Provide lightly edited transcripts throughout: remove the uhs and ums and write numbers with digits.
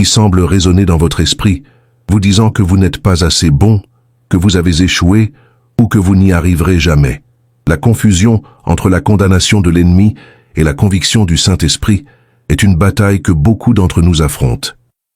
semble résonner dans votre esprit, vous disant que vous n'êtes pas assez bon, que vous avez échoué ou que vous n'y arriverez jamais. La confusion entre la condamnation de l'ennemi et la conviction du Saint-Esprit est une bataille que beaucoup d'entre nous affrontent.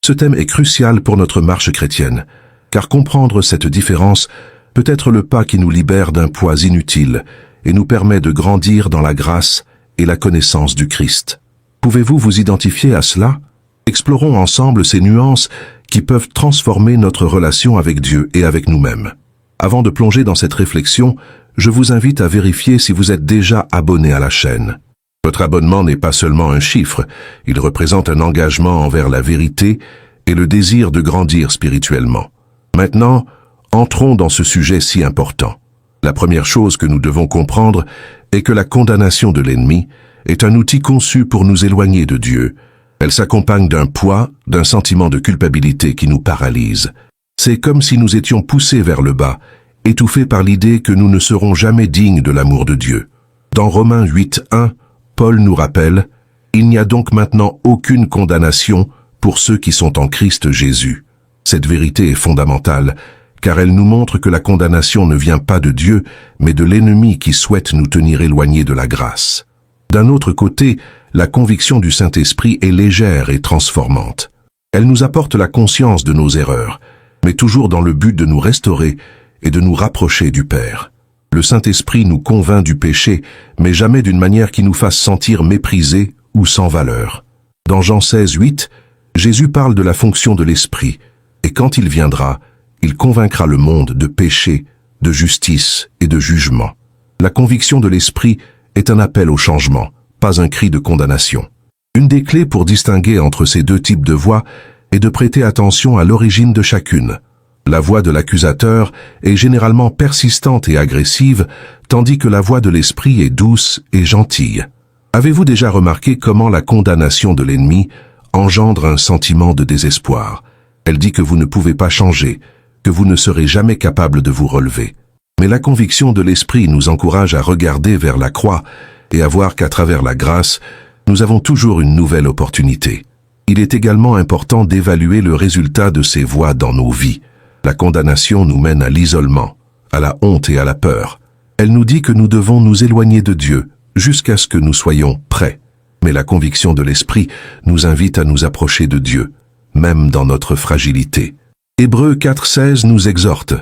Ce thème est crucial pour notre marche chrétienne, car comprendre cette différence peut être le pas qui nous libère d'un poids inutile et nous permet de grandir dans la grâce et la connaissance du Christ. Pouvez-vous vous identifier à cela? Explorons ensemble ces nuances qui peuvent transformer notre relation avec Dieu et avec nous-mêmes. Avant de plonger dans cette réflexion, je vous invite à vérifier si vous êtes déjà abonné à la chaîne. Votre abonnement n'est pas seulement un chiffre, il représente un engagement envers la vérité et le désir de grandir spirituellement. Maintenant, entrons dans ce sujet si important. La première chose que nous devons comprendre est que la condamnation de l'ennemi est un outil conçu pour nous éloigner de Dieu. Elle s'accompagne d'un poids, d'un sentiment de culpabilité qui nous paralyse. C'est comme si nous étions poussés vers le bas, étouffés par l'idée que nous ne serons jamais dignes de l'amour de Dieu. Dans Romains 8:1, Paul nous rappelle « Il n'y a donc maintenant aucune condamnation pour ceux qui sont en Christ Jésus ». Cette vérité est fondamentale, car elle nous montre que la condamnation ne vient pas de Dieu, mais de l'ennemi qui souhaite nous tenir éloignés de la grâce. D'un autre côté, la conviction du Saint-Esprit est légère et transformante. Elle nous apporte la conscience de nos erreurs, mais toujours dans le but de nous restaurer et de nous rapprocher du Père. Le Saint-Esprit nous convainc du péché, mais jamais d'une manière qui nous fasse sentir méprisés ou sans valeur. Dans Jean 16:8, Jésus parle de la fonction de l'Esprit, et quand il viendra, il convaincra le monde de péché, de justice et de jugement. La conviction de l'Esprit est un appel au changement, pas un cri de condamnation. Une des clés pour distinguer entre ces deux types de voix est de prêter attention à l'origine de chacune. La voix de l'accusateur est généralement persistante et agressive, tandis que la voix de l'Esprit est douce et gentille. Avez-vous déjà remarqué comment la condamnation de l'ennemi engendre un sentiment de désespoir? Elle dit que vous ne pouvez pas changer, que vous ne serez jamais capable de vous relever. Mais la conviction de l'Esprit nous encourage à regarder vers la croix et à voir qu'à travers la grâce, nous avons toujours une nouvelle opportunité. Il est également important d'évaluer le résultat de ces voix dans nos vies. La condamnation nous mène à l'isolement, à la honte et à la peur. Elle nous dit que nous devons nous éloigner de Dieu jusqu'à ce que nous soyons prêts. Mais la conviction de l'Esprit nous invite à nous approcher de Dieu, même dans notre fragilité. Hébreux 4:16 nous exhorte.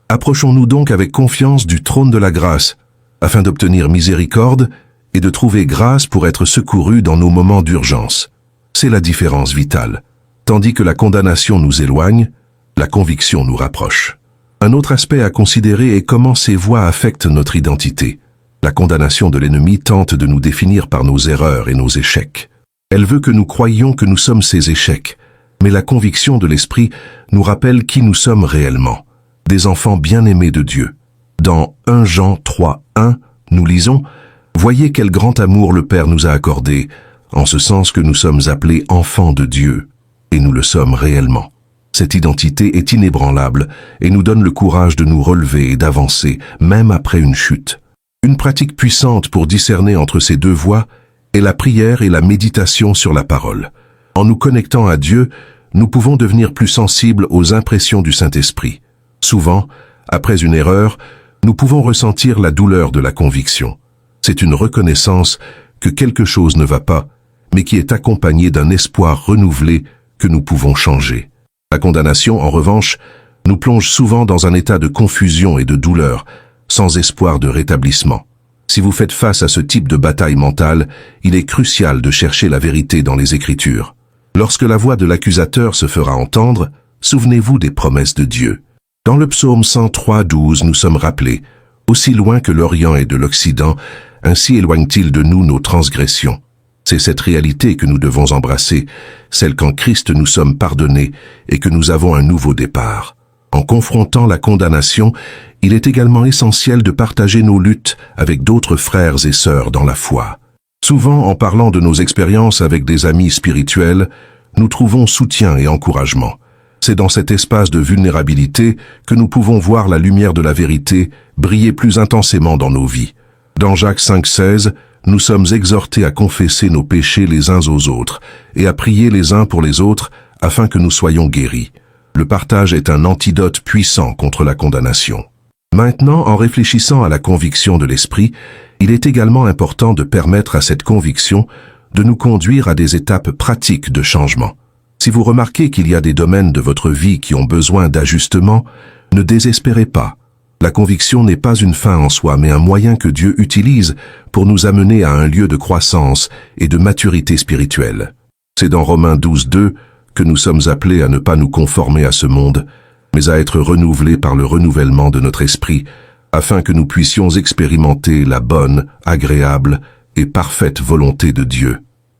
Approchons-nous donc avec confiance du trône de la grâce, afin d'obtenir miséricorde et de trouver grâce pour être secourus dans nos moments d'urgence. C'est la différence vitale. Tandis que la condamnation nous éloigne, la conviction nous rapproche. Un autre aspect à considérer est comment ces voix affectent notre identité. La condamnation de l'ennemi tente de nous définir par nos erreurs et nos échecs. Elle veut que nous croyions que nous sommes ces échecs, mais la conviction de l'Esprit nous rappelle qui nous sommes réellement, des enfants bien-aimés de Dieu. Dans 1 Jean 3:1, nous lisons « Voyez quel grand amour le Père nous a accordé, en ce sens que nous sommes appelés enfants de Dieu, et nous le sommes réellement. » Cette identité est inébranlable et nous donne le courage de nous relever et d'avancer, même après une chute. Une pratique puissante pour discerner entre ces deux voies est la prière et la méditation sur la parole. En nous connectant à Dieu, nous pouvons devenir plus sensibles aux impressions du Saint-Esprit. Souvent, après une erreur, nous pouvons ressentir la douleur de la conviction. C'est une reconnaissance que quelque chose ne va pas, mais qui est accompagnée d'un espoir renouvelé que nous pouvons changer. La condamnation, en revanche, nous plonge souvent dans un état de confusion et de douleur, sans espoir de rétablissement. Si vous faites face à ce type de bataille mentale, il est crucial de chercher la vérité dans les Écritures. Lorsque la voix de l'accusateur se fera entendre, souvenez-vous des promesses de Dieu. Dans le psaume 103:12, nous sommes rappelés « Aussi loin que l'Orient est de l'Occident, ainsi éloigne-t-il de nous nos transgressions. » C'est cette réalité que nous devons embrasser, celle qu'en Christ nous sommes pardonnés et que nous avons un nouveau départ. En confrontant la condamnation, il est également essentiel de partager nos luttes avec d'autres frères et sœurs dans la foi. Souvent, en parlant de nos expériences avec des amis spirituels, nous trouvons soutien et encouragement. C'est dans cet espace de vulnérabilité que nous pouvons voir la lumière de la vérité briller plus intensément dans nos vies. Dans Jacques 5:16, nous sommes exhortés à confesser nos péchés les uns aux autres et à prier les uns pour les autres afin que nous soyons guéris. Le partage est un antidote puissant contre la condamnation. Maintenant, en réfléchissant à la conviction de l'esprit, il est également important de permettre à cette conviction de nous conduire à des étapes pratiques de changement. Si vous remarquez qu'il y a des domaines de votre vie qui ont besoin d'ajustement, ne désespérez pas. La conviction n'est pas une fin en soi, mais un moyen que Dieu utilise pour nous amener à un lieu de croissance et de maturité spirituelle. C'est dans Romains 12:2 que nous sommes appelés à ne pas nous conformer à ce monde, mais à être renouvelés par le renouvellement de notre esprit, afin que nous puissions expérimenter la bonne, agréable et parfaite volonté de Dieu.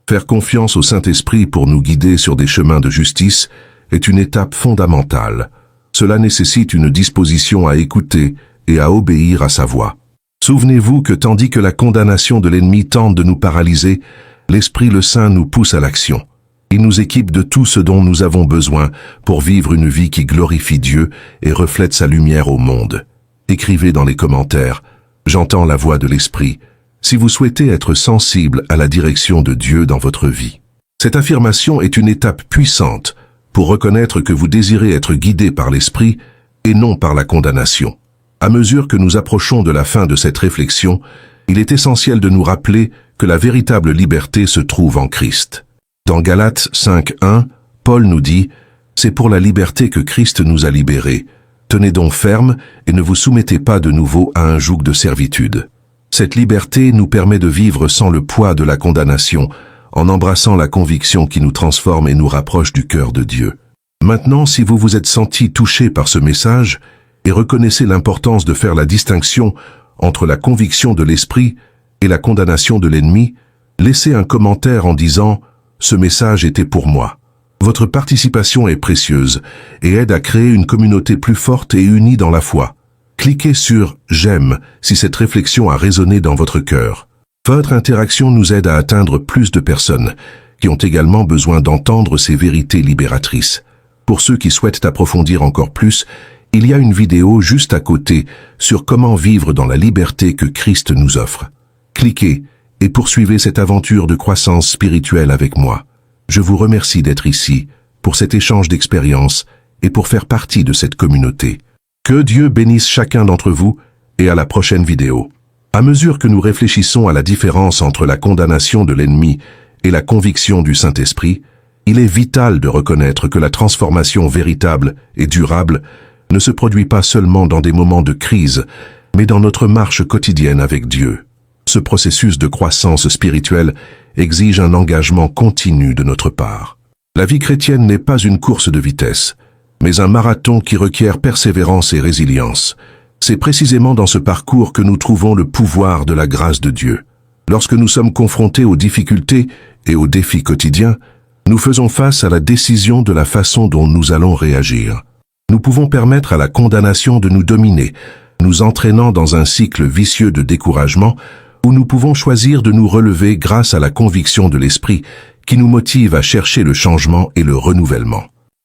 Faire confiance au Saint-Esprit pour nous guider sur des chemins de justice est une étape fondamentale. Cela nécessite une disposition à écouter et à obéir à sa voix. Souvenez-vous que tandis que la condamnation de l'ennemi tente de nous paralyser, l'Esprit le Saint nous pousse à l'action. Il nous équipe de tout ce dont nous avons besoin pour vivre une vie qui glorifie Dieu et reflète sa lumière au monde. Écrivez dans les commentaires « J'entends la voix de l'Esprit » si vous souhaitez être sensible à la direction de Dieu dans votre vie. Cette affirmation est une étape puissante pour reconnaître que vous désirez être guidé par l'Esprit et non par la condamnation. À mesure que nous approchons de la fin de cette réflexion, il est essentiel de nous rappeler que la véritable liberté se trouve en Christ. Dans Galates 5:1, Paul nous dit « C'est pour la liberté que Christ nous a libérés. Tenez donc ferme et ne vous soumettez pas de nouveau à un joug de servitude. » Cette liberté nous permet de vivre sans le poids de la condamnation, en embrassant la conviction qui nous transforme et nous rapproche du cœur de Dieu. Maintenant, si vous vous êtes senti touché par ce message et reconnaissez l'importance de faire la distinction entre la conviction de l'esprit et la condamnation de l'ennemi, laissez un commentaire en disant « Ce message était pour moi ». Votre participation est précieuse et aide à créer une communauté plus forte et unie dans la foi. Cliquez sur « J'aime » si cette réflexion a résonné dans votre cœur. Votre interaction nous aide à atteindre plus de personnes qui ont également besoin d'entendre ces vérités libératrices. Pour ceux qui souhaitent approfondir encore plus, il y a une vidéo juste à côté sur comment vivre dans la liberté que Christ nous offre. Cliquez et poursuivez cette aventure de croissance spirituelle avec moi. Je vous remercie d'être ici pour cet échange d'expériences et pour faire partie de cette communauté. Que Dieu bénisse chacun d'entre vous et à la prochaine vidéo. À mesure que nous réfléchissons à la différence entre la condamnation de l'ennemi et la conviction du Saint-Esprit, il est vital de reconnaître que la transformation véritable et durable ne se produit pas seulement dans des moments de crise, mais dans notre marche quotidienne avec Dieu. Ce processus de croissance spirituelle exige un engagement continu de notre part. La vie chrétienne n'est pas une course de vitesse, mais un marathon qui requiert persévérance et résilience. C'est précisément dans ce parcours que nous trouvons le pouvoir de la grâce de Dieu. Lorsque nous sommes confrontés aux difficultés et aux défis quotidiens, nous faisons face à la décision de la façon dont nous allons réagir. Nous pouvons permettre à la condamnation de nous dominer, nous entraînant dans un cycle vicieux de découragement, où nous pouvons choisir de nous relever grâce à la conviction de l'Esprit qui nous motive à chercher le changement et le renouvellement.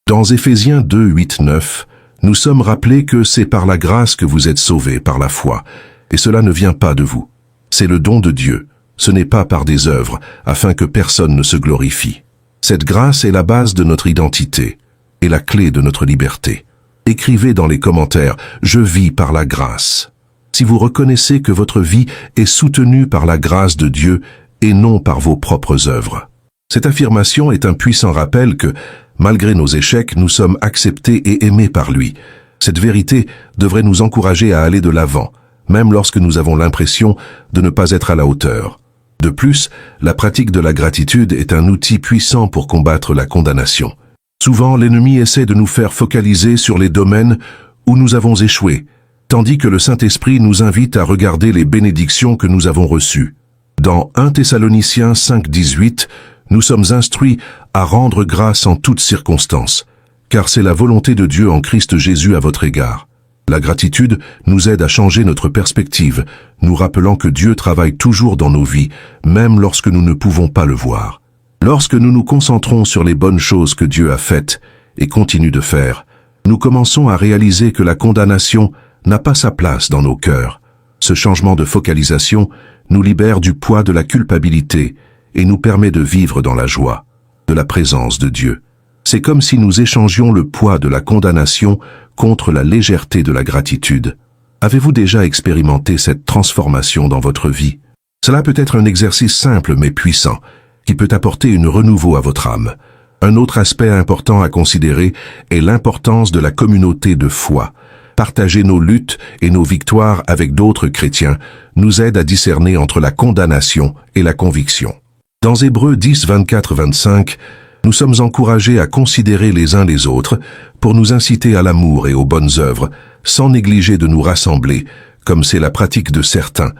Dans Éphésiens 2:8-9, nous sommes rappelés que c'est par la grâce que vous êtes sauvés par la foi, et cela ne vient pas de vous. C'est le don de Dieu, ce n'est pas par des œuvres, afin que personne ne se glorifie. Cette grâce est la base de notre identité et la clé de notre liberté. Écrivez dans les commentaires « Je vis par la grâce ». Si vous reconnaissez que votre vie est soutenue par la grâce de Dieu et non par vos propres œuvres. Cette affirmation est un puissant rappel que, malgré nos échecs, nous sommes acceptés et aimés par lui. Cette vérité devrait nous encourager à aller de l'avant, même lorsque nous avons l'impression de ne pas être à la hauteur. De plus, la pratique de la gratitude est un outil puissant pour combattre la condamnation. Souvent, l'ennemi essaie de nous faire focaliser sur les domaines où nous avons échoué, tandis que le Saint-Esprit nous invite à regarder les bénédictions que nous avons reçues. Dans 1 Thessaloniciens 5:18, nous sommes instruits à rendre grâce en toutes circonstances, car c'est la volonté de Dieu en Christ Jésus à votre égard. La gratitude nous aide à changer notre perspective, nous rappelant que Dieu travaille toujours dans nos vies, même lorsque nous ne pouvons pas le voir. Lorsque nous nous concentrons sur les bonnes choses que Dieu a faites et continue de faire, nous commençons à réaliser que la condamnation n'a pas sa place dans nos cœurs. Ce changement de focalisation nous libère du poids de la culpabilité et nous permet de vivre dans la joie de la présence de Dieu. C'est comme si nous échangions le poids de la condamnation contre la légèreté de la gratitude. Avez-vous déjà expérimenté cette transformation dans votre vie? Cela peut être un exercice simple mais puissant, qui peut apporter une renouveau à votre âme. Un autre aspect important à considérer est l'importance de la communauté de foi. Partager nos luttes et nos victoires avec d'autres chrétiens nous aide à discerner entre la condamnation et la conviction. Dans Hébreux 10, 24-25, nous sommes encouragés à considérer les uns les autres pour nous inciter à l'amour et aux bonnes œuvres, sans négliger de nous rassembler, comme c'est la pratique de certains,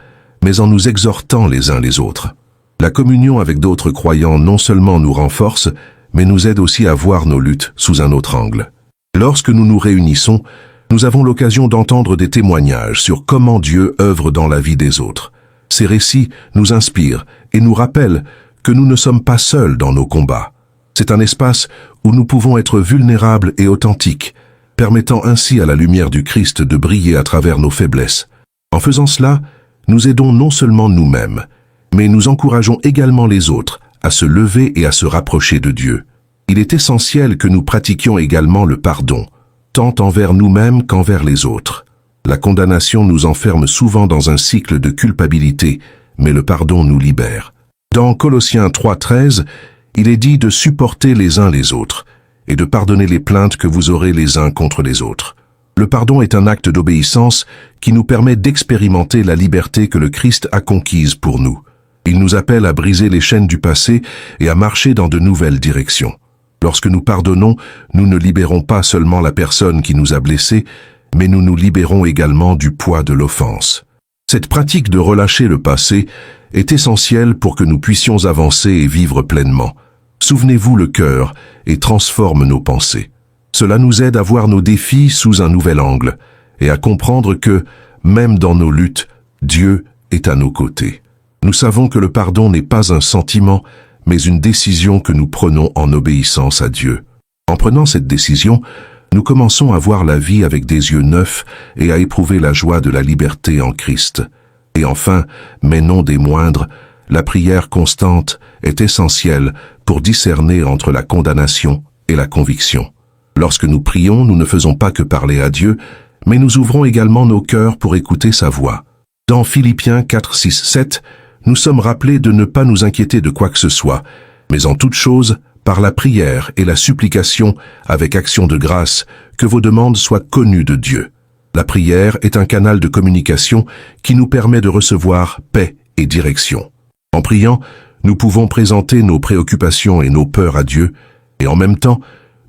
mais en nous exhortant les uns les autres. La communion avec d'autres croyants non seulement nous renforce, mais nous aide aussi à voir nos luttes sous un autre angle. Lorsque nous nous réunissons, nous avons l'occasion d'entendre des témoignages sur comment Dieu œuvre dans la vie des autres. Ces récits nous inspirent et nous rappellent que nous ne sommes pas seuls dans nos combats. C'est un espace où nous pouvons être vulnérables et authentiques, permettant ainsi à la lumière du Christ de briller à travers nos faiblesses. En faisant cela, nous aidons non seulement nous-mêmes, mais nous encourageons également les autres à se lever et à se rapprocher de Dieu. Il est essentiel que nous pratiquions également le pardon, tant envers nous-mêmes qu'envers les autres. La condamnation nous enferme souvent dans un cycle de culpabilité, mais le pardon nous libère. Dans Colossiens 3:13, il est dit de supporter les uns les autres et de pardonner les plaintes que vous aurez les uns contre les autres. Le pardon est un acte d'obéissance qui nous permet d'expérimenter la liberté que le Christ a conquise pour nous. Il nous appelle à briser les chaînes du passé et à marcher dans de nouvelles directions. Lorsque nous pardonnons, nous ne libérons pas seulement la personne qui nous a blessés, mais nous nous libérons également du poids de l'offense. Cette pratique de relâcher le passé est essentielle pour que nous puissions avancer et vivre pleinement. Souvenez-vous le cœur et transforme nos pensées. Cela nous aide à voir nos défis sous un nouvel angle et à comprendre que, même dans nos luttes, Dieu est à nos côtés. Nous savons que le pardon n'est pas un sentiment, mais une décision que nous prenons en obéissance à Dieu. En prenant cette décision, nous commençons à voir la vie avec des yeux neufs et à éprouver la joie de la liberté en Christ. Et enfin, mais non des moindres, la prière constante est essentielle pour discerner entre la condamnation et la conviction. Lorsque nous prions, nous ne faisons pas que parler à Dieu, mais nous ouvrons également nos cœurs pour écouter sa voix. Dans Philippiens 4, 6, 7, nous sommes rappelés de ne pas nous inquiéter de quoi que ce soit, mais en toute chose, par la prière et la supplication, avec action de grâce, que vos demandes soient connues de Dieu. La prière est un canal de communication qui nous permet de recevoir paix et direction. En priant, nous pouvons présenter nos préoccupations et nos peurs à Dieu, et en même temps,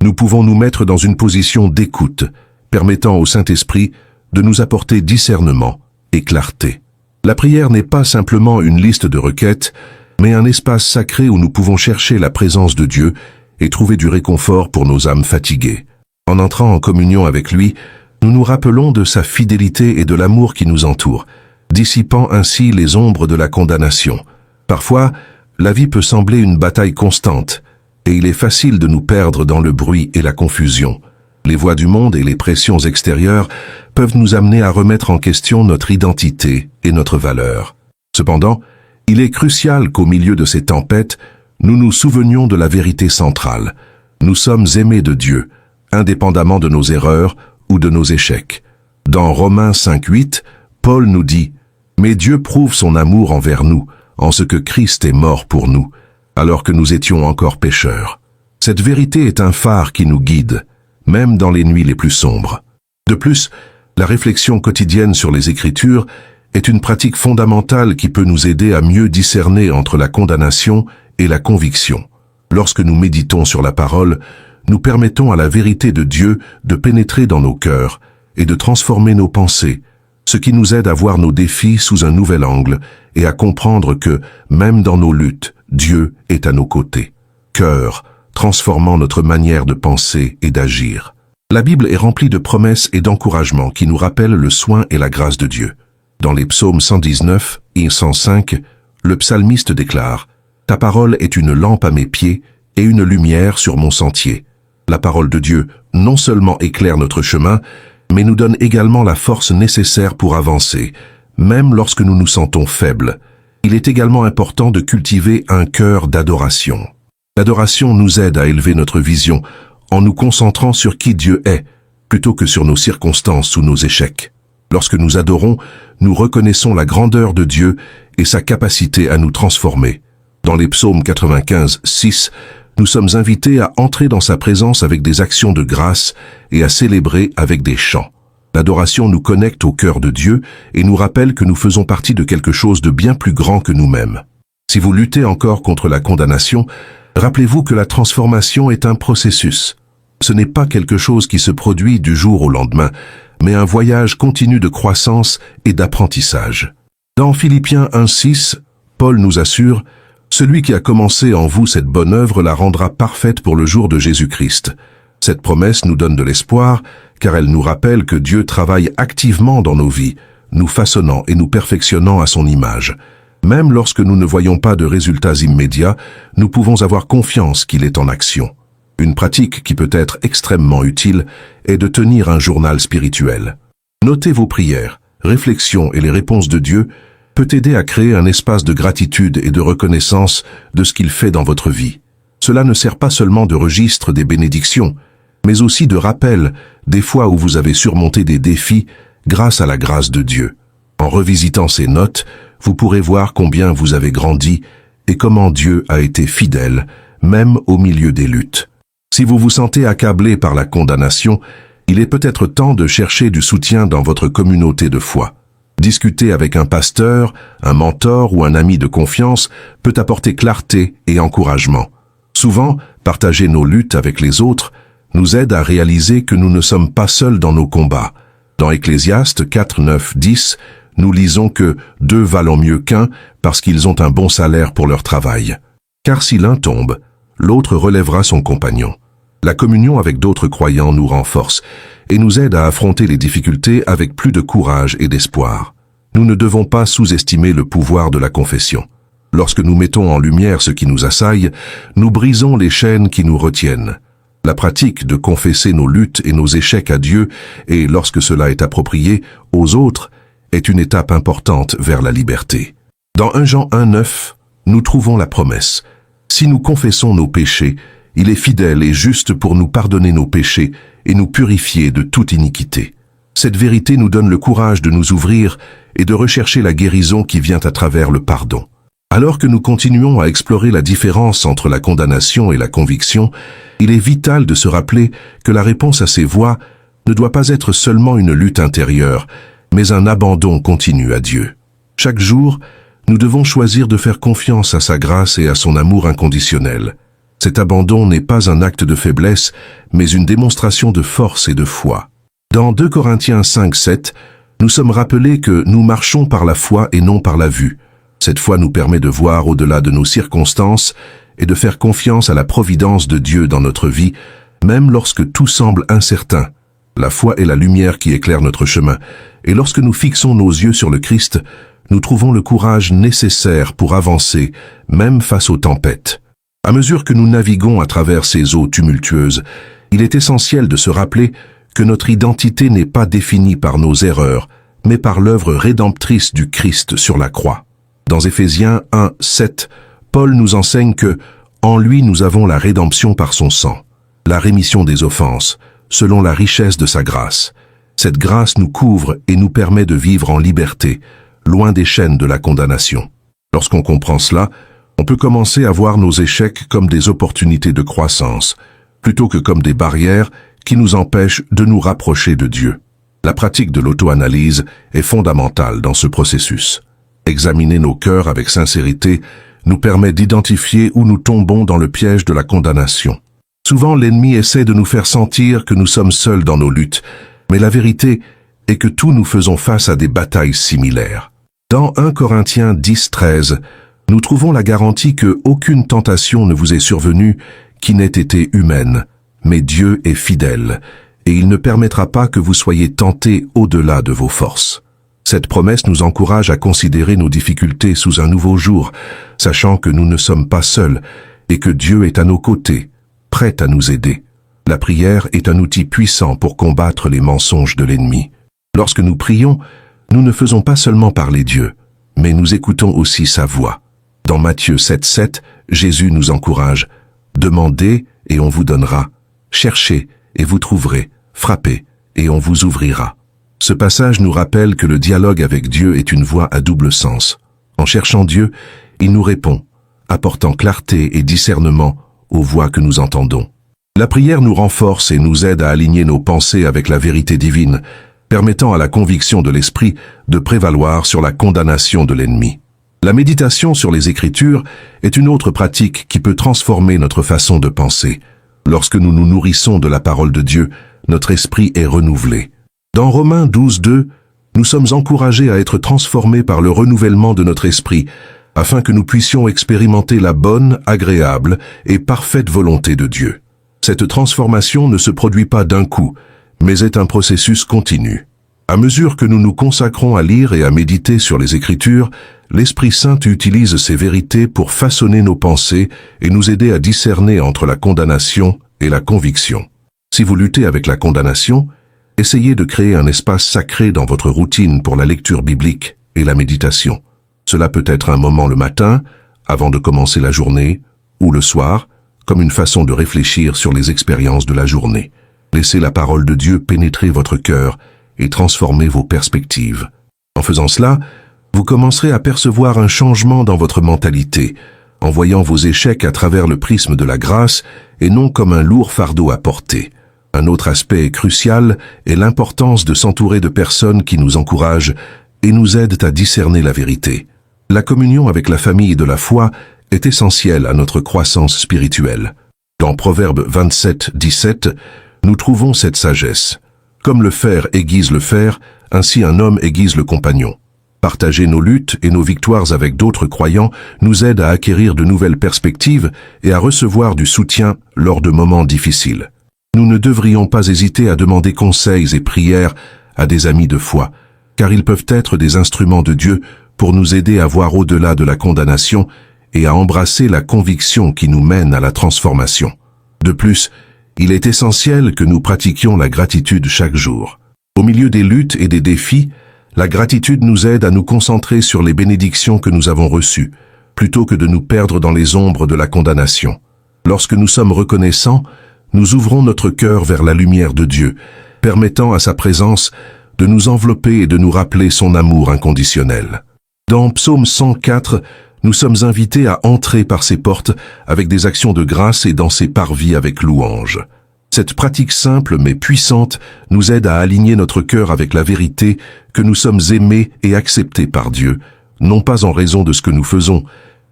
nous pouvons nous mettre dans une position d'écoute, permettant au Saint-Esprit de nous apporter discernement et clarté. La prière n'est pas simplement une liste de requêtes, mais un espace sacré où nous pouvons chercher la présence de Dieu et trouver du réconfort pour nos âmes fatiguées. En entrant en communion avec lui, nous nous rappelons de sa fidélité et de l'amour qui nous entoure, dissipant ainsi les ombres de la condamnation. Parfois, la vie peut sembler une bataille constante, et il est facile de nous perdre dans le bruit et la confusion. Les voix du monde et les pressions extérieures peuvent nous amener à remettre en question notre identité et notre valeur. Cependant, il est crucial qu'au milieu de ces tempêtes, nous nous souvenions de la vérité centrale. Nous sommes aimés de Dieu, indépendamment de nos erreurs ou de nos échecs. Dans Romains 5:8, Paul nous dit « Mais Dieu prouve son amour envers nous, en ce que Christ est mort pour nous, alors que nous étions encore pécheurs. » Cette vérité est un phare qui nous guide, même dans les nuits les plus sombres. De plus, la réflexion quotidienne sur les Écritures est une pratique fondamentale qui peut nous aider à mieux discerner entre la condamnation et la conviction. Lorsque nous méditons sur la parole, nous permettons à la vérité de Dieu de pénétrer dans nos cœurs et de transformer nos pensées, ce qui nous aide à voir nos défis sous un nouvel angle et à comprendre que, même dans nos luttes, Dieu est à nos côtés. Cœur, transformant notre manière de penser et d'agir. La Bible est remplie de promesses et d'encouragements qui nous rappellent le soin et la grâce de Dieu. Dans les psaumes 119 et 105, le psalmiste déclare « Ta parole est une lampe à mes pieds et une lumière sur mon sentier. » La parole de Dieu non seulement éclaire notre chemin, mais nous donne également la force nécessaire pour avancer, même lorsque nous nous sentons faibles. Il est également important de cultiver un cœur d'adoration. L'adoration nous aide à élever notre vision en nous concentrant sur qui Dieu est, plutôt que sur nos circonstances ou nos échecs. Lorsque nous adorons, nous reconnaissons la grandeur de Dieu et sa capacité à nous transformer. Dans les psaumes 95, 6, nous sommes invités à entrer dans sa présence avec des actions de grâce et à célébrer avec des chants. L'adoration nous connecte au cœur de Dieu et nous rappelle que nous faisons partie de quelque chose de bien plus grand que nous-mêmes. Si vous luttez encore contre la condamnation, rappelez-vous que la transformation est un processus. Ce n'est pas quelque chose qui se produit du jour au lendemain, mais un voyage continu de croissance et d'apprentissage. Dans Philippiens 1,6, Paul nous assure « Celui qui a commencé en vous cette bonne œuvre la rendra parfaite pour le jour de Jésus-Christ ». Cette promesse nous donne de l'espoir, car elle nous rappelle que Dieu travaille activement dans nos vies, nous façonnant et nous perfectionnant à son image. Même lorsque nous ne voyons pas de résultats immédiats, nous pouvons avoir confiance qu'il est en action. Une pratique qui peut être extrêmement utile est de tenir un journal spirituel. Noter vos prières, réflexions et les réponses de Dieu peut aider à créer un espace de gratitude et de reconnaissance de ce qu'il fait dans votre vie. Cela ne sert pas seulement de registre des bénédictions, mais aussi de rappel des fois où vous avez surmonté des défis grâce à la grâce de Dieu. En revisitant ces notes, vous pourrez voir combien vous avez grandi et comment Dieu a été fidèle, même au milieu des luttes. Si vous vous sentez accablé par la condamnation, il est peut-être temps de chercher du soutien dans votre communauté de foi. Discuter avec un pasteur, un mentor ou un ami de confiance peut apporter clarté et encouragement. Souvent, partager nos luttes avec les autres nous aide à réaliser que nous ne sommes pas seuls dans nos combats. Dans Ecclésiaste 4, 9, 10, nous lisons que « deux valent mieux qu'un parce qu'ils ont un bon salaire pour leur travail. Car si l'un tombe, l'autre relèvera son compagnon. » La communion avec d'autres croyants nous renforce et nous aide à affronter les difficultés avec plus de courage et d'espoir. Nous ne devons pas sous-estimer le pouvoir de la confession. Lorsque nous mettons en lumière ce qui nous assaille, nous brisons les chaînes qui nous retiennent. La pratique de confesser nos luttes et nos échecs à Dieu et, lorsque cela est approprié, aux autres, est une étape importante vers la liberté. Dans 1 Jean 1, 9, nous trouvons la promesse. Si nous confessons nos péchés, il est fidèle et juste pour nous pardonner nos péchés et nous purifier de toute iniquité. Cette vérité nous donne le courage de nous ouvrir et de rechercher la guérison qui vient à travers le pardon. Alors que nous continuons à explorer la différence entre la condamnation et la conviction, il est vital de se rappeler que la réponse à ces voix ne doit pas être seulement une lutte intérieure, mais un abandon continu à Dieu. Chaque jour, nous devons choisir de faire confiance à sa grâce et à son amour inconditionnel. Cet abandon n'est pas un acte de faiblesse, mais une démonstration de force et de foi. Dans 2 Corinthiens 5, 7, nous sommes rappelés que nous marchons par la foi et non par la vue. Cette foi nous permet de voir au-delà de nos circonstances et de faire confiance à la providence de Dieu dans notre vie, même lorsque tout semble incertain. La foi est la lumière qui éclaire notre chemin, et lorsque nous fixons nos yeux sur le Christ, nous trouvons le courage nécessaire pour avancer, même face aux tempêtes. À mesure que nous naviguons à travers ces eaux tumultueuses, il est essentiel de se rappeler que notre identité n'est pas définie par nos erreurs, mais par l'œuvre rédemptrice du Christ sur la croix. Dans Éphésiens 1, 7, Paul nous enseigne que « En lui nous avons la rédemption par son sang, la rémission des offenses, selon la richesse de sa grâce. Cette grâce nous couvre et nous permet de vivre en liberté, loin des chaînes de la condamnation. » Lorsqu'on comprend cela, on peut commencer à voir nos échecs comme des opportunités de croissance, plutôt que comme des barrières qui nous empêchent de nous rapprocher de Dieu. La pratique de l'auto-analyse est fondamentale dans ce processus. Examiner nos cœurs avec sincérité nous permet d'identifier où nous tombons dans le piège de la condamnation. Souvent, l'ennemi essaie de nous faire sentir que nous sommes seuls dans nos luttes, mais la vérité est que tous nous faisons face à des batailles similaires. Dans 1 Corinthiens 10, 13, nous trouvons la garantie que aucune tentation ne vous est survenue qui n'ait été humaine, mais Dieu est fidèle, et il ne permettra pas que vous soyez tentés au-delà de vos forces. Cette promesse nous encourage à considérer nos difficultés sous un nouveau jour, sachant que nous ne sommes pas seuls et que Dieu est à nos côtés, prêt à nous aider. La prière est un outil puissant pour combattre les mensonges de l'ennemi. Lorsque nous prions, nous ne faisons pas seulement parler Dieu, mais nous écoutons aussi sa voix. Dans Matthieu 7, 7, Jésus nous encourage « Demandez et on vous donnera. Cherchez et vous trouverez, frappez et on vous ouvrira. Ce passage nous rappelle que le dialogue avec Dieu est une voie à double sens. En cherchant Dieu, il nous répond, apportant clarté et discernement aux voix que nous entendons. La prière nous renforce et nous aide à aligner nos pensées avec la vérité divine, permettant à la conviction de l'esprit de prévaloir sur la condamnation de l'ennemi. La méditation sur les Écritures est une autre pratique qui peut transformer notre façon de penser. Lorsque nous nous nourrissons de la parole de Dieu, notre esprit est renouvelé. Dans Romains 12:2, nous sommes encouragés à être transformés par le renouvellement de notre esprit, afin que nous puissions expérimenter la bonne, agréable et parfaite volonté de Dieu. Cette transformation ne se produit pas d'un coup, mais est un processus continu. À mesure que nous nous consacrons à lire et à méditer sur les Écritures, l'Esprit Saint utilise ces vérités pour façonner nos pensées et nous aider à discerner entre la condamnation et la conviction. Si vous luttez avec la condamnation, essayez de créer un espace sacré dans votre routine pour la lecture biblique et la méditation. Cela peut être un moment le matin, avant de commencer la journée, ou le soir, comme une façon de réfléchir sur les expériences de la journée. Laissez la parole de Dieu pénétrer votre cœur et transformer vos perspectives. En faisant cela, vous commencerez à percevoir un changement dans votre mentalité, en voyant vos échecs à travers le prisme de la grâce et non comme un lourd fardeau à porter. Un autre aspect crucial est l'importance de s'entourer de personnes qui nous encouragent et nous aident à discerner la vérité. La communion avec la famille de la foi est essentielle à notre croissance spirituelle. Dans Proverbe 27:17, nous trouvons cette sagesse. Comme le fer aiguise le fer, ainsi un homme aiguise le compagnon. Partager nos luttes et nos victoires avec d'autres croyants nous aide à acquérir de nouvelles perspectives et à recevoir du soutien lors de moments difficiles. Nous ne devrions pas hésiter à demander conseils et prières à des amis de foi, car ils peuvent être des instruments de Dieu pour nous aider à voir au-delà de la condamnation et à embrasser la conviction qui nous mène à la transformation. De plus, il est essentiel que nous pratiquions la gratitude chaque jour. Au milieu des luttes et des défis, la gratitude nous aide à nous concentrer sur les bénédictions que nous avons reçues, plutôt que de nous perdre dans les ombres de la condamnation. Lorsque nous sommes reconnaissants, nous ouvrons notre cœur vers la lumière de Dieu, permettant à sa présence de nous envelopper et de nous rappeler son amour inconditionnel. Dans Psaume 104, nous sommes invités à entrer par ses portes avec des actions de grâce et dans ses parvis avec louange. Cette pratique simple mais puissante nous aide à aligner notre cœur avec la vérité que nous sommes aimés et acceptés par Dieu, non pas en raison de ce que nous faisons,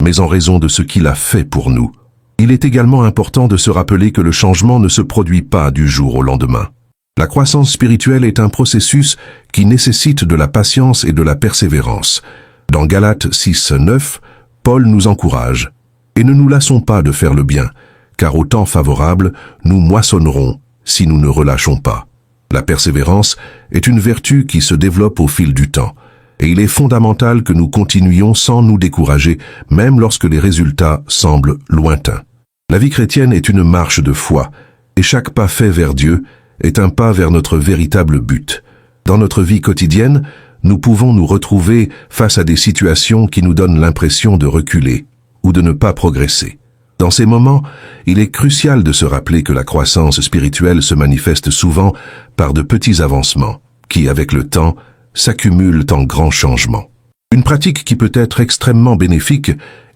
mais en raison de ce qu'il a fait pour nous. Il est également important de se rappeler que le changement ne se produit pas du jour au lendemain. La croissance spirituelle est un processus qui nécessite de la patience et de la persévérance. Dans Galates 6:9, Paul nous encourage « Et ne nous lassons pas de faire le bien, car au temps favorable, nous moissonnerons si nous ne relâchons pas. » La persévérance est une vertu qui se développe au fil du temps, et il est fondamental que nous continuions sans nous décourager, même lorsque les résultats semblent lointains. La vie chrétienne est une marche de foi, et chaque pas fait vers Dieu est un pas vers notre véritable but. Dans notre vie quotidienne, nous pouvons nous retrouver face à des situations qui nous donnent l'impression de reculer ou de ne pas progresser. Dans ces moments, il est crucial de se rappeler que la croissance spirituelle se manifeste souvent par de petits avancements, qui, avec le temps, s'accumulent en grands changements. Une pratique qui peut être extrêmement bénéfique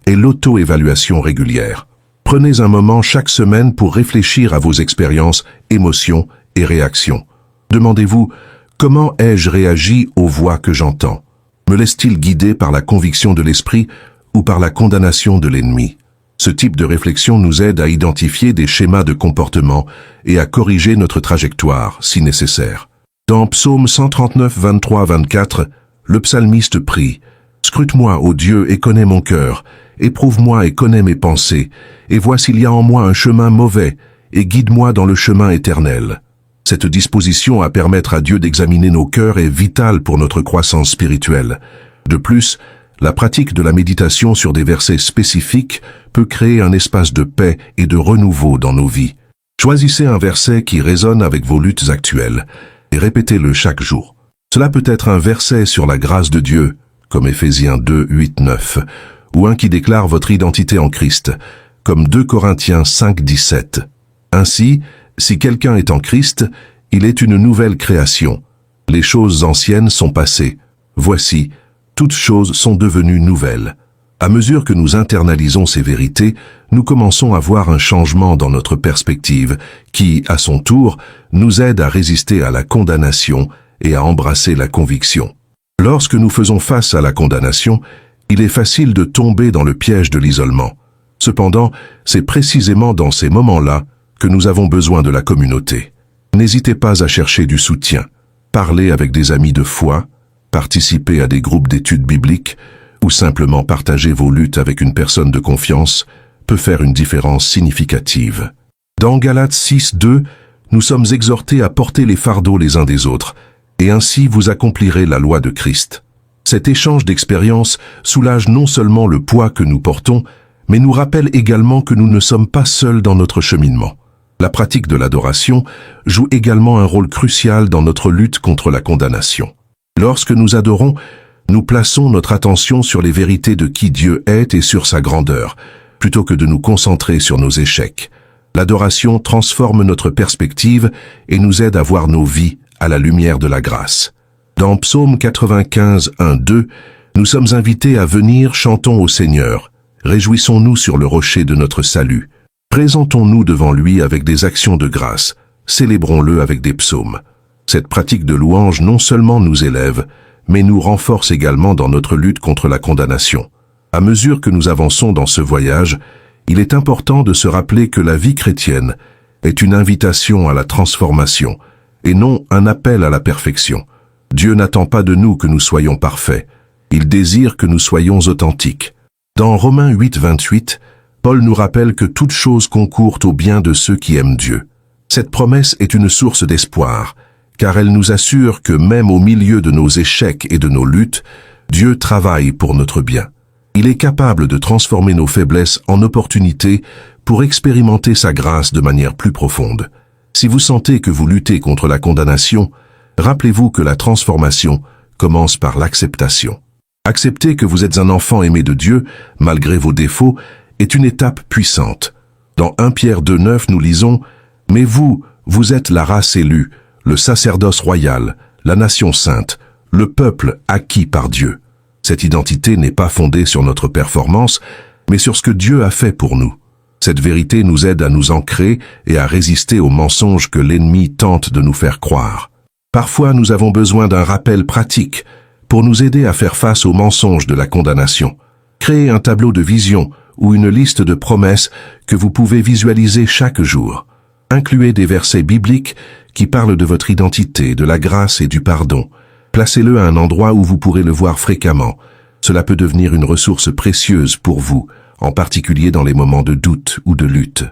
est l'auto-évaluation régulière. Prenez un moment chaque semaine pour réfléchir à vos expériences, émotions et réactions. Demandez-vous, comment ai-je réagi aux voix que j'entends? Me laisse-t-il guider par la conviction de l'esprit ou par la condamnation de l'ennemi? Ce type de réflexion nous aide à identifier des schémas de comportement et à corriger notre trajectoire, si nécessaire. Dans Psaume 139, 23-24, le psalmiste prie « Scrute-moi, ô Dieu, et connais mon cœur, éprouve-moi et connais mes pensées, et vois s'il y a en moi un chemin mauvais, et guide-moi dans le chemin éternel. » Cette disposition à permettre à Dieu d'examiner nos cœurs est vitale pour notre croissance spirituelle. De plus, la pratique de la méditation sur des versets spécifiques peut créer un espace de paix et de renouveau dans nos vies. Choisissez un verset qui résonne avec vos luttes actuelles et répétez-le chaque jour. Cela peut être un verset sur la grâce de Dieu, comme Éphésiens 2, 8, 9, ou un qui déclare votre identité en Christ, comme 2 Corinthiens 5, 17. Ainsi, Si quelqu'un est en Christ, il est une nouvelle création. Les choses anciennes sont passées. Voici, toutes choses sont devenues nouvelles. À mesure que nous internalisons ces vérités, nous commençons à voir un changement dans notre perspective qui, à son tour, nous aide à résister à la condamnation et à embrasser la conviction. Lorsque nous faisons face à la condamnation, il est facile de tomber dans le piège de l'isolement. Cependant, c'est précisément dans ces moments-là que nous avons besoin de la communauté. N'hésitez pas à chercher du soutien. Parlez avec des amis de foi, participez à des groupes d'études bibliques ou simplement partager vos luttes avec une personne de confiance peut faire une différence significative. Dans Galates 6:2, nous sommes exhortés à porter les fardeaux les uns des autres, et ainsi vous accomplirez la loi de Christ. Cet échange d'expériences soulage non seulement le poids que nous portons, mais nous rappelle également que nous ne sommes pas seuls dans notre cheminement. La pratique de l'adoration joue également un rôle crucial dans notre lutte contre la condamnation. Lorsque nous adorons, nous plaçons notre attention sur les vérités de qui Dieu est et sur sa grandeur, plutôt que de nous concentrer sur nos échecs. L'adoration transforme notre perspective et nous aide à voir nos vies à la lumière de la grâce. Dans Psaume 95, 1-2, nous sommes invités à venir, chantons au Seigneur. Réjouissons-nous sur le rocher de notre salut. Présentons-nous devant lui avec des actions de grâce. Célébrons-le avec des psaumes. Cette pratique de louange non seulement nous élève, mais nous renforce également dans notre lutte contre la condamnation. À mesure que nous avançons dans ce voyage, il est important de se rappeler que la vie chrétienne est une invitation à la transformation, et non un appel à la perfection. Dieu n'attend pas de nous que nous soyons parfaits. Il désire que nous soyons authentiques. Dans Romains 8:28, Paul nous rappelle que toute chose concourt au bien de ceux qui aiment Dieu. Cette promesse est une source d'espoir, car elle nous assure que même au milieu de nos échecs et de nos luttes, Dieu travaille pour notre bien. Il est capable de transformer nos faiblesses en opportunités pour expérimenter sa grâce de manière plus profonde. Si vous sentez que vous luttez contre la condamnation, rappelez-vous que la transformation commence par l'acceptation. Accepter que vous êtes un enfant aimé de Dieu, malgré vos défauts, est une étape puissante. Dans 1 Pierre 2:9, nous lisons « Mais vous, vous êtes la race élue, le sacerdoce royal, la nation sainte, le peuple acquis par Dieu. » Cette identité n'est pas fondée sur notre performance, mais sur ce que Dieu a fait pour nous. Cette vérité nous aide à nous ancrer et à résister aux mensonges que l'ennemi tente de nous faire croire. Parfois, nous avons besoin d'un rappel pratique pour nous aider à faire face aux mensonges de la condamnation. Créez un tableau de vision ou une liste de promesses que vous pouvez visualiser chaque jour. Incluez des versets bibliques qui parlent de votre identité, de la grâce et du pardon. Placez-le à un endroit où vous pourrez le voir fréquemment. Cela peut devenir une ressource précieuse pour vous, en particulier dans les moments de doute ou de lutte.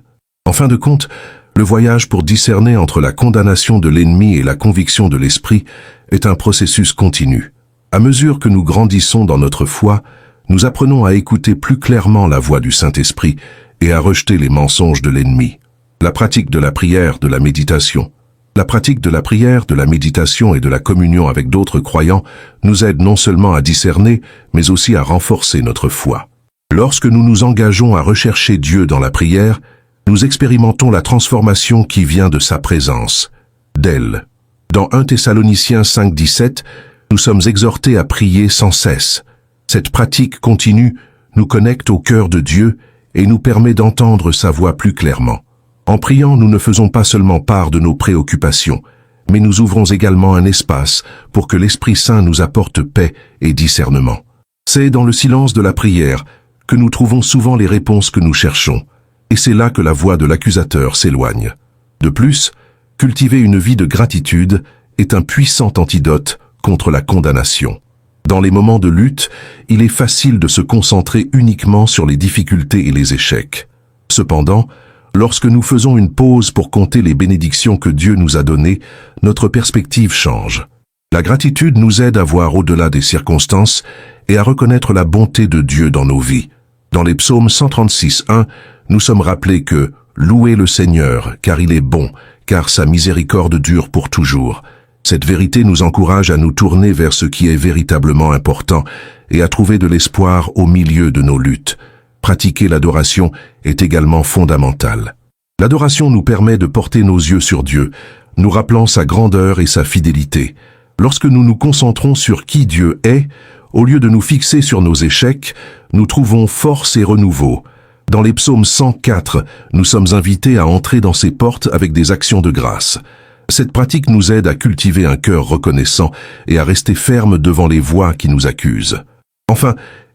En fin de compte, le voyage pour discerner entre la condamnation de l'ennemi et la conviction de l'esprit est un processus continu. À mesure que nous grandissons dans notre foi, nous apprenons à écouter plus clairement la voix du Saint-Esprit et à rejeter les mensonges de l'ennemi. La pratique de la prière, de la méditation. La pratique de la prière, de la méditation et de la communion avec d'autres croyants nous aide non seulement à discerner, mais aussi à renforcer notre foi. Lorsque nous nous engageons à rechercher Dieu dans la prière, nous expérimentons la transformation qui vient de sa présence, d'elle. Dans 1 Thessaloniciens 5:17, nous sommes exhortés à prier sans cesse. Cette pratique continue nous connecte au cœur de Dieu et nous permet d'entendre sa voix plus clairement. En priant, nous ne faisons pas seulement part de nos préoccupations, mais nous ouvrons également un espace pour que l'Esprit Saint nous apporte paix et discernement. C'est dans le silence de la prière que nous trouvons souvent les réponses que nous cherchons, et c'est là que la voix de l'accusateur s'éloigne. De plus, cultiver une vie de gratitude est un puissant antidote contre la condamnation. Dans les moments de lutte, il est facile de se concentrer uniquement sur les difficultés et les échecs. Cependant, lorsque nous faisons une pause pour compter les bénédictions que Dieu nous a données, notre perspective change. La gratitude nous aide à voir au-delà des circonstances et à reconnaître la bonté de Dieu dans nos vies. Dans les psaumes 136:1, nous sommes rappelés que « Louez le Seigneur, car il est bon, car sa miséricorde dure pour toujours ». Cette vérité nous encourage à nous tourner vers ce qui est véritablement important et à trouver de l'espoir au milieu de nos luttes. Pratiquer l'adoration est également fondamental. L'adoration nous permet de porter nos yeux sur Dieu, nous rappelant sa grandeur et sa fidélité. Lorsque nous nous concentrons sur qui Dieu est, au lieu de nous fixer sur nos échecs, nous trouvons force et renouveau. Dans les psaumes 104, nous sommes invités à entrer dans ses portes avec des actions de grâce. Cette pratique nous aide à cultiver un cœur reconnaissant et à rester ferme devant les voix qui nous accusent. Enfin,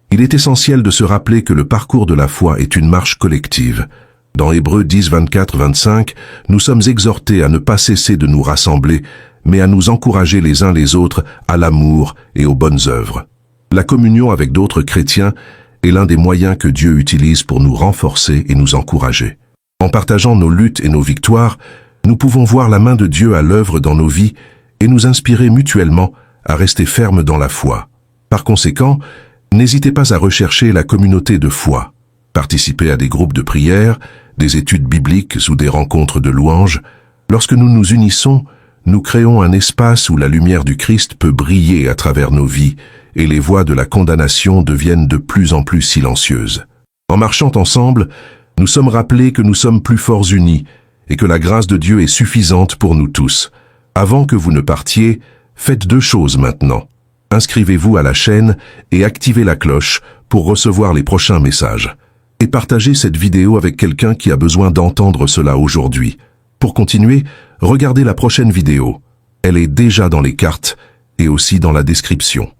il est essentiel de se rappeler que le parcours de la foi est une marche collective. Dans Hébreux 10, 24-25, nous sommes exhortés à ne pas cesser de nous rassembler, mais à nous encourager les uns les autres à l'amour et aux bonnes œuvres. La communion avec d'autres chrétiens est l'un des moyens que Dieu utilise pour nous renforcer et nous encourager. En partageant nos luttes et nos victoires, nous pouvons voir la main de Dieu à l'œuvre dans nos vies et nous inspirer mutuellement à rester fermes dans la foi. Par conséquent, n'hésitez pas à rechercher la communauté de foi. Participez à des groupes de prière, des études bibliques ou des rencontres de louanges. Lorsque nous nous unissons, nous créons un espace où la lumière du Christ peut briller à travers nos vies et les voix de la condamnation deviennent de plus en plus silencieuses. En marchant ensemble, nous sommes rappelés que nous sommes plus forts unis et que la grâce de Dieu est suffisante pour nous tous. Avant que vous ne partiez, faites 2 choses maintenant. Inscrivez-vous à la chaîne et activez la cloche pour recevoir les prochains messages. Et partagez cette vidéo avec quelqu'un qui a besoin d'entendre cela aujourd'hui. Pour continuer, regardez la prochaine vidéo. Elle est déjà dans les cartes et aussi dans la description.